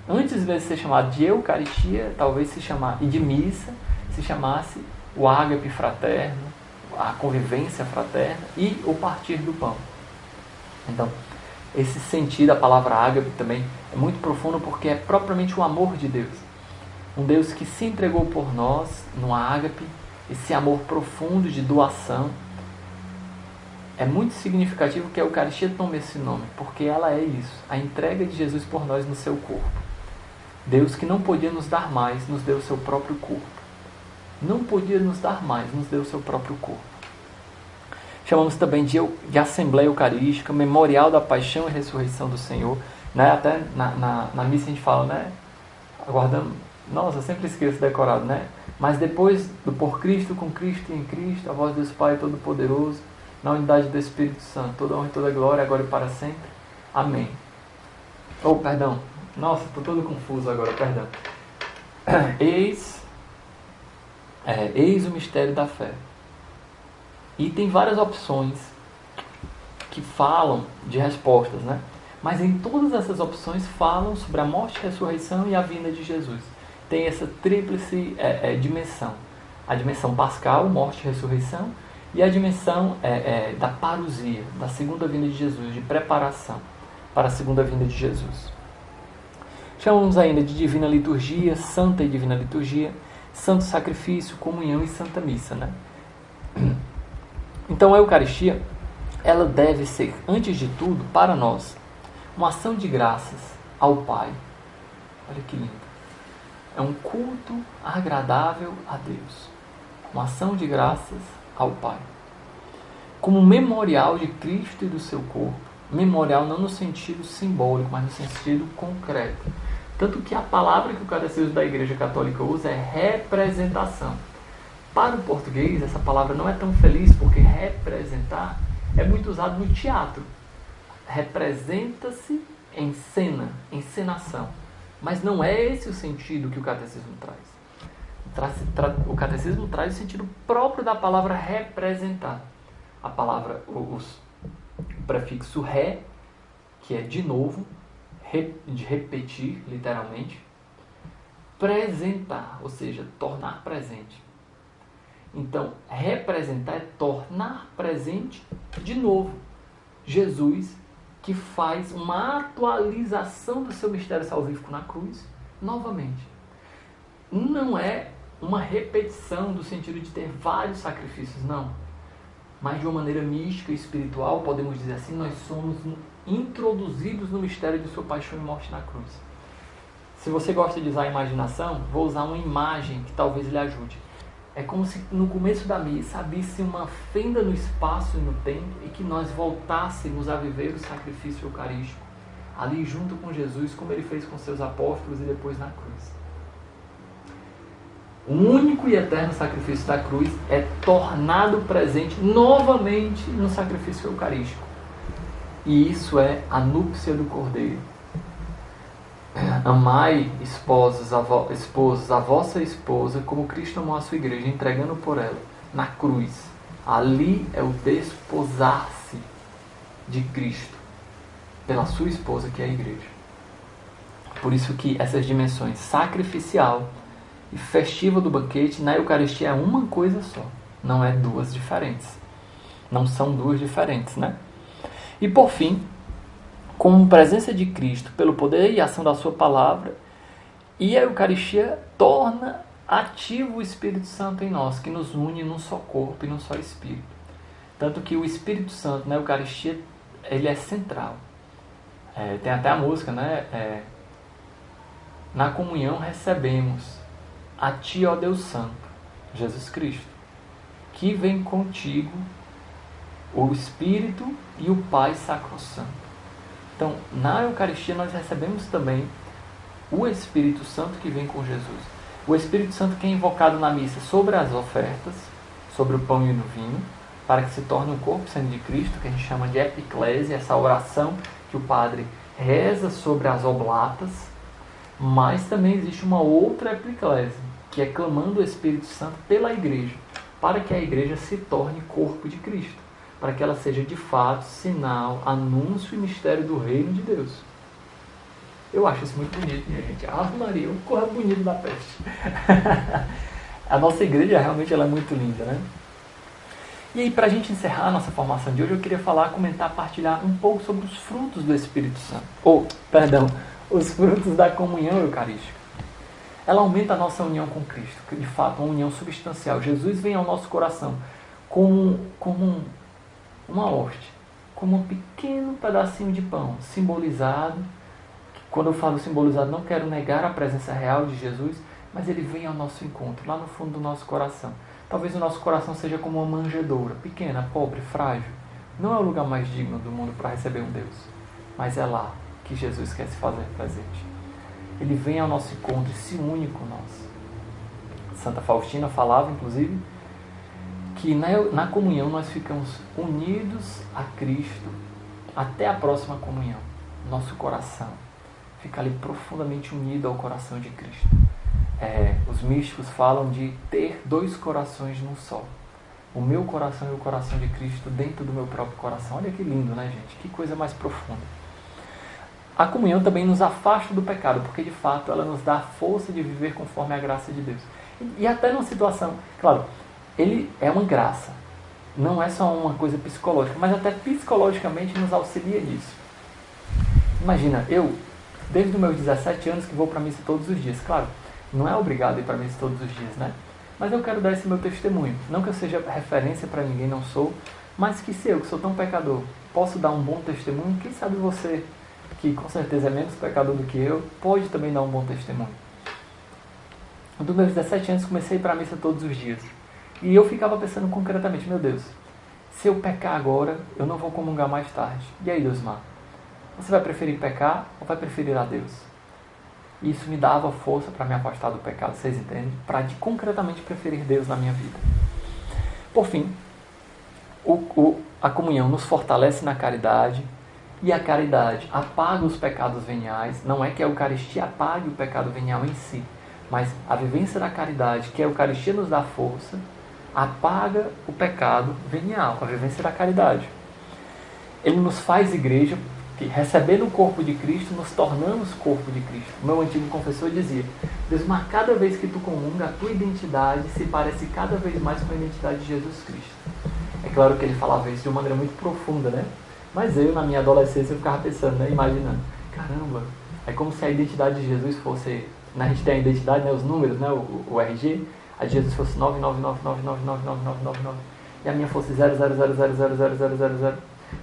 Antes de ser chamado de Eucaristia, talvez se chamasse, e de missa, se chamasse o ágape fraterno, a convivência fraterna e o partir do pão. Então, esse sentido, a palavra ágape também é muito profundo porque é propriamente o amor de Deus. Um Deus que se entregou por nós no ágape, esse amor profundo de doação. É muito significativo que a Eucaristia tome esse nome, porque ela é isso, a entrega de Jesus por nós no seu corpo. Deus que não podia nos dar mais, nos deu o seu próprio corpo. Não podia nos dar mais, nos deu o seu próprio corpo. Chamamos também de Assembleia Eucarística, memorial da paixão e ressurreição do Senhor. Né? Até na missa a gente fala, né? Aguardando. Nossa, eu sempre esqueço decorado, né? Mas depois do por Cristo, com Cristo e em Cristo, a voz de Deus Pai Todo-Poderoso, na unidade do Espírito Santo, toda honra e toda glória, agora e para sempre. Amém. Oh, perdão. Nossa, estou todo confuso agora, perdão. Eis o mistério da fé. E tem várias opções que falam de respostas, né? Mas em todas essas opções falam sobre a morte, a ressurreição e a vinda de Jesus. Tem essa tríplice dimensão. A dimensão pascal, morte e ressurreição, e a dimensão da parousia, da segunda vinda de Jesus, de preparação para a segunda vinda de Jesus. Chamamos ainda de divina liturgia, santa e divina liturgia, santo sacrifício, comunhão e santa missa, né? Então a Eucaristia, ela deve ser, antes de tudo, para nós, uma ação de graças ao Pai. Olha que lindo. É um culto agradável a Deus. Uma ação de graças ao Pai. Como memorial de Cristo e do seu corpo. Memorial não no sentido simbólico, mas no sentido concreto. Tanto que a palavra que o Catecismo da Igreja Católica usa é representação. Para o português, essa palavra não é tão feliz porque representar é muito usado no teatro. Representa-se em cena, encenação. Mas não é esse o sentido que o Catecismo traz. O Catecismo traz o sentido próprio da palavra representar. A palavra, o prefixo re, que é de novo, de repetir, literalmente. Presentar, ou seja, tornar presente. Então, representar é tornar presente de novo. Jesus, que faz uma atualização do seu mistério salvífico na cruz, novamente. Não é uma repetição do sentido de ter vários sacrifícios, não. Mas de uma maneira mística e espiritual, podemos dizer assim, nós somos introduzidos no mistério de sua paixão e morte na cruz. Se você gosta de usar a imaginação, vou usar uma imagem que talvez lhe ajude. É como se no começo da missa abrisse uma fenda no espaço e no tempo e que nós voltássemos a viver o sacrifício eucarístico ali junto com Jesus, como ele fez com seus apóstolos e depois na cruz. O único e eterno sacrifício da cruz é tornado presente novamente no sacrifício eucarístico. E isso é a núpcia do Cordeiro. Amai, esposos, a vossa esposa, como Cristo amou a sua igreja, entregando por ela na cruz. Ali é o desposar-se de Cristo pela sua esposa, que é a igreja. Por isso que essas dimensões sacrificial e festiva do banquete na Eucaristia é uma coisa só, não é duas diferentes. Não são duas diferentes, né? E por fim, como presença de Cristo pelo poder e ação da sua palavra, e a Eucaristia torna ativo o Espírito Santo em nós, que nos une num só corpo e num só Espírito. Tanto que o Espírito Santo na Eucaristia, ele é central. Tem até a música, né? Na comunhão recebemos a Ti, ó Deus Santo, Jesus Cristo, que vem contigo o Espírito e o Pai Sacrossanto. Então, na Eucaristia nós recebemos também o Espírito Santo que vem com Jesus. O Espírito Santo que é invocado na missa sobre as ofertas, sobre o pão e no vinho, para que se torne um corpo e sangue de Cristo, que a gente chama de epiclésia, essa oração que o padre reza sobre as oblatas. Mas também existe uma outra epiclésia, que é clamando o Espírito Santo pela igreja, para que a igreja se torne corpo de Cristo, para que ela seja de fato sinal, anúncio e mistério do reino de Deus. Eu acho isso muito bonito, minha gente. Ave Maria, o corpo bonito da peste. A nossa igreja realmente ela é muito linda, né? E aí, para a gente encerrar a nossa formação de hoje, eu queria falar, comentar, partilhar um pouco sobre os frutos do Espírito Santo. Os frutos da comunhão eucarística. Ela aumenta a nossa união com Cristo, que de fato é uma união substancial. Jesus vem ao nosso coração como uma hoste, como um pequeno pedacinho de pão, simbolizado. Quando eu falo simbolizado, não quero negar a presença real de Jesus, mas ele vem ao nosso encontro, lá no fundo do nosso coração. Talvez o nosso coração seja como uma manjedoura, pequena, pobre, frágil. Não é o lugar mais digno do mundo para receber um Deus, mas é lá que Jesus quer se fazer presente. Ele vem ao nosso encontro e se une com nós. Santa Faustina falava, inclusive, que na comunhão nós ficamos unidos a Cristo até a próxima comunhão. Nosso coração fica ali profundamente unido ao coração de Cristo. Os místicos falam de ter dois corações num só. O meu coração e o coração de Cristo dentro do meu próprio coração. Olha que lindo, né, gente? Que coisa mais profunda. A comunhão também nos afasta do pecado, porque de fato ela nos dá a força de viver conforme a graça de Deus. E até numa situação, claro, ele é uma graça, não é só uma coisa psicológica, mas até psicologicamente nos auxilia nisso. Imagina, eu, desde os meus 17 anos que vou para a missa todos os dias, claro, não é obrigado a ir para a missa todos os dias, né? Mas eu quero dar esse meu testemunho, não que eu seja referência para ninguém, não sou, mas que se eu, que sou tão pecador, posso dar um bom testemunho, quem sabe você, que com certeza é menos pecador do que eu, pode também dar um bom testemunho. Dos meus 17 anos comecei a ir para a missa todos os dias. E eu ficava pensando concretamente, meu Deus, se eu pecar agora, eu não vou comungar mais tarde. E aí, Deusmar? Você vai preferir pecar ou vai preferir a Deus? E isso me dava força para me afastar do pecado, vocês entendem? Para concretamente preferir Deus na minha vida. Por fim, a comunhão nos fortalece na caridade, e a caridade apaga os pecados veniais. Não é que a Eucaristia apague o pecado venial em si, mas a vivência da caridade, que a Eucaristia nos dá força, apaga o pecado venial, a vivência da caridade. Ele nos faz igreja, que recebendo o corpo de Cristo, nos tornamos corpo de Cristo. O meu antigo confessor dizia, Deus, mas cada vez que tu comunga, a tua identidade se parece cada vez mais com a identidade de Jesus Cristo. É claro que ele falava isso de uma maneira muito profunda, né? Mas eu, na minha adolescência, eu ficava pensando, né? Imaginando, caramba, é como se a identidade de Jesus fosse, a gente tem a identidade, né? Os números, né? O RG, a de Jesus fosse 999999999, e a minha fosse 000000000.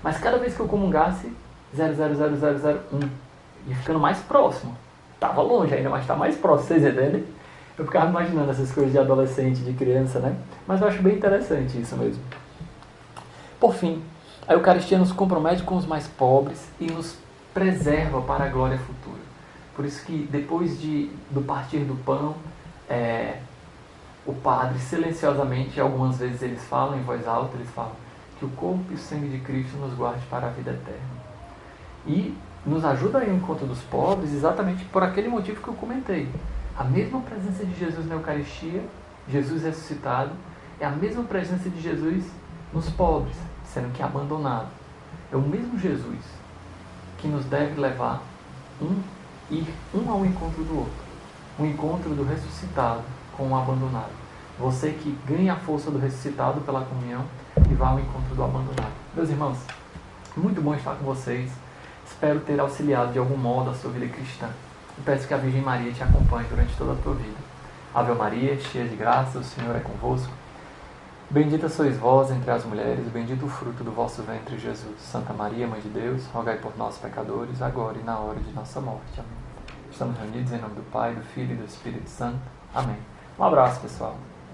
Mas cada vez que eu comungasse, 0000001, e ficando mais próximo. Tava longe ainda, mas tá mais próximo, vocês entendem? Eu ficava imaginando essas coisas de adolescente, de criança, né? Mas eu acho bem interessante isso mesmo. Por fim, a Eucaristia nos compromete com os mais pobres e nos preserva para a glória futura. Por isso que depois do partir do pão, o padre silenciosamente, algumas vezes eles falam em voz alta, eles falam que o corpo e o sangue de Cristo nos guarde para a vida eterna. E nos ajuda a ir ao encontro dos pobres exatamente por aquele motivo que eu comentei. A mesma presença de Jesus na Eucaristia, Jesus ressuscitado, é a mesma presença de Jesus nos pobres, sendo que abandonado. É o mesmo Jesus que nos deve levar ir um ao encontro do outro. O encontro do ressuscitado com o abandonado. Você que ganha a força do ressuscitado pela comunhão e vai ao encontro do abandonado. Meus irmãos, muito bom estar com vocês. Espero ter auxiliado de algum modo a sua vida cristã. E peço que a Virgem Maria te acompanhe durante toda a tua vida. Ave Maria, cheia de graça, o Senhor é convosco. Bendita sois vós entre as mulheres, bendito o fruto do vosso ventre, Jesus. Santa Maria, Mãe de Deus, rogai por nós, pecadores, agora e na hora de nossa morte. Amém. Estamos reunidos em nome do Pai, do Filho e do Espírito Santo. Amém. Um abraço, pessoal.